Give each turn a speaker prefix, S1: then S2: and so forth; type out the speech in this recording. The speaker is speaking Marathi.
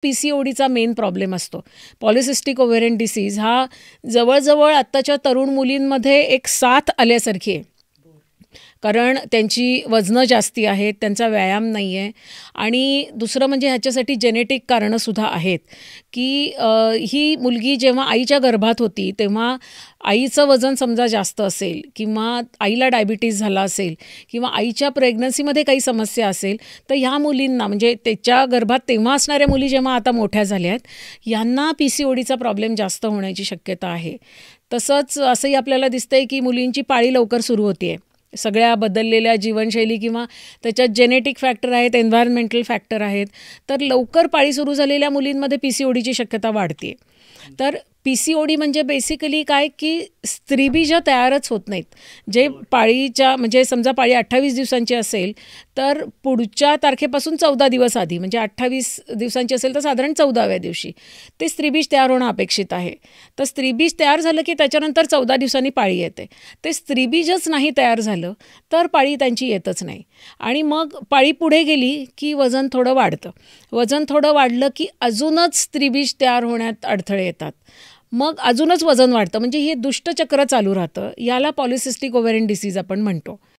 S1: PCODचा मेन प्रॉब्लेम असतो. पॉलिसिस्टिक ओव्हेरियन डिसीज हा जवळ-जवळ आत्ताच्या तरुण मुलींमध्ये एक साथ आल्यासारखी आहे. कारण त्यांची वजनं जास्ती आहेत, त्यांचा व्यायाम नाही आहे आणि दुसरं म्हणजे ह्याच्यासाठी जेनेटिक कारणंसुद्धा आहेत, की ही मुलगी जेव्हा आईच्या गर्भात होती, तेव्हा आईचं वजन समजा जास्त असेल किंवा आईला डायबिटीज झाला असेल किंवा आईच्या प्रेग्नन्सीमध्ये काही समस्या असेल, तर ह्या मुलींना म्हणजे त्याच्या गर्भात तेव्हा असणाऱ्या मुली जेव्हा आता मोठ्या झाल्या आहेत, यांना PCODचा प्रॉब्लेम जास्त होण्याची शक्यता आहे. तसंच असंही आपल्याला दिसतंय, की मुलींची पाळी लवकर सुरू होते आहे. सगळ्या बदललेल्या जीवनशैली किंवा त्याच्यात जेनेटिक फॅक्टर आहेत, एन्व्हायर्नमेंटल फॅक्टर आहेत. तर लवकर पाळी सुरू झालेल्या मुलींमध्ये PCODची शक्यता वाढते. तर PCOD म्हणजे बेसिकली काय, की स्त्रीबीज तयारच होत नाहीत. जे पाळीच्या म्हणजे समजा पाळी 28 दिवसांची असेल, तर पुढच्या तारखेपासून 14 दिवस आधी म्हणजे 28 दिवसांची असेल तर साधारण 14व्या दिवशी ते स्त्रीबीज तयार होणं अपेक्षित आहे. तर स्त्रीबीज तयार झालं की त्याच्यानंतर 14 दिवसांनी पाळी येते. ते स्त्रीबीजच नाही तयार झालं तर पाळी त्यांची येतच नाही आणि मग पाळी पुढे गेली की वजन थोडं वाढतं. वजन थोडं वाढलं की अजूनच स्त्रीबीज तयार होण्यात अडथळे येतात. मग अजूनच वजन वाढतं म्हणजे हे दुष्टचक्र चालू राहतं. याला पॉलिसिस्टिक ओव्हेरियन डिसीज आपण म्हणतो.